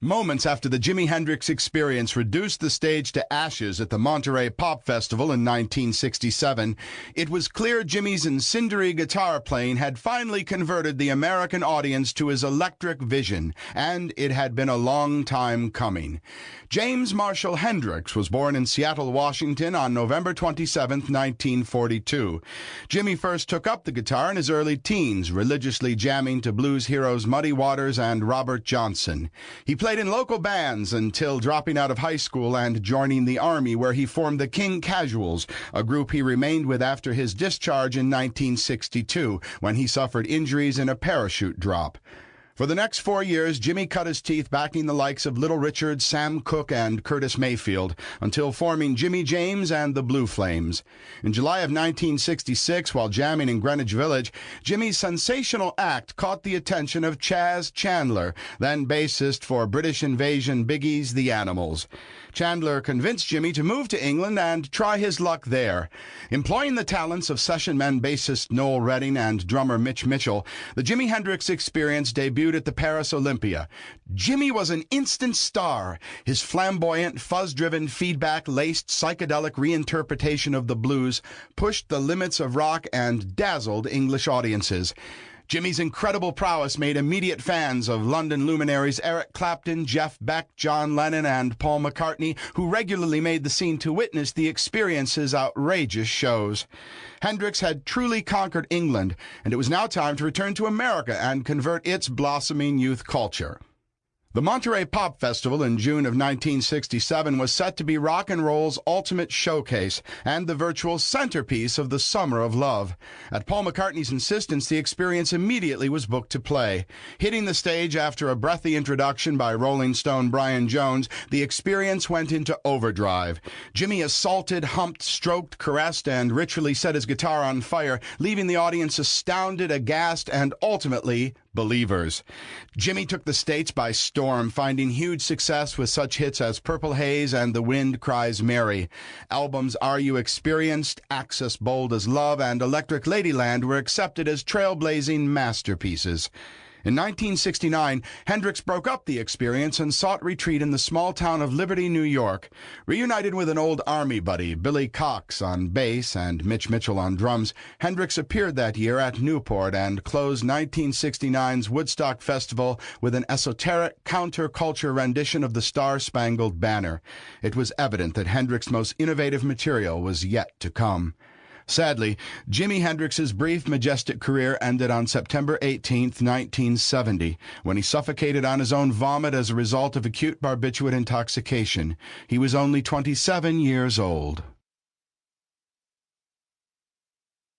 Moments after the Jimi Hendrix Experience reduced the stage to ashes at the Monterey Pop Festival in 1967, it was clear Jimi's incendiary guitar playing had finally converted the American audience to his electric vision, and it had been a long time coming. James Marshall Hendrix was born in Seattle, Washington on November 27, 1942. Jimi first took up the guitar in his early teens, religiously jamming to blues heroes Muddy Waters and Robert Johnson. He played in local bands until dropping out of high school and joining the Army, where he formed the King Casuals, a group he remained with after his discharge in 1962, when he suffered injuries in a parachute drop. For the next 4 years, Jimi cut his teeth backing the likes of Little Richard, Sam Cooke, and Curtis Mayfield, until forming Jimmy James and the Blue Flames. In July of 1966, while jamming in Greenwich Village, Jimi's sensational act caught the attention of Chas Chandler, then bassist for British Invasion Biggie's The Animals. Chandler convinced Jimi to move to England and try his luck there. Employing the talents of session-men bassist Noel Redding and drummer Mitch Mitchell, the Jimi Hendrix Experience debuted at the Paris Olympia. Jimi was an instant star. His flamboyant, fuzz-driven, feedback-laced, psychedelic reinterpretation of the blues pushed the limits of rock and dazzled English audiences. Jimi's incredible prowess made immediate fans of London luminaries Eric Clapton, Jeff Beck, John Lennon, and Paul McCartney, who regularly made the scene to witness the Experience's outrageous shows. Hendrix had truly conquered England, and it was now time to return to America and convert its blossoming youth culture. The Monterey Pop Festival in June of 1967 was set to be rock and roll's ultimate showcase and the virtual centerpiece of the Summer of Love. At Paul McCartney's insistence, the Experience immediately was booked to play. Hitting the stage after a breathy introduction by Rolling Stone Brian Jones, the Experience went into overdrive. Jimi assaulted, humped, stroked, caressed, and ritually set his guitar on fire, leaving the audience astounded, aghast, and ultimately believers. Jimi took the States by storm, finding huge success with such hits as Purple Haze and The Wind Cries Mary. Albums Are You Experienced, Access Bold as Love, and Electric Ladyland were accepted as trailblazing masterpieces. In 1969, Hendrix broke up the Experience and sought retreat in the small town of Liberty, New York. Reunited with an old Army buddy, Billy Cox, on bass and Mitch Mitchell on drums, Hendrix appeared that year at Newport and closed 1969's Woodstock Festival with an esoteric counterculture rendition of the Star-Spangled Banner. It was evident that Hendrix's most innovative material was yet to come. Sadly, Jimi Hendrix's brief, majestic career ended on September 18, 1970, when he suffocated on his own vomit as a result of acute barbiturate intoxication. He was only 27 years old.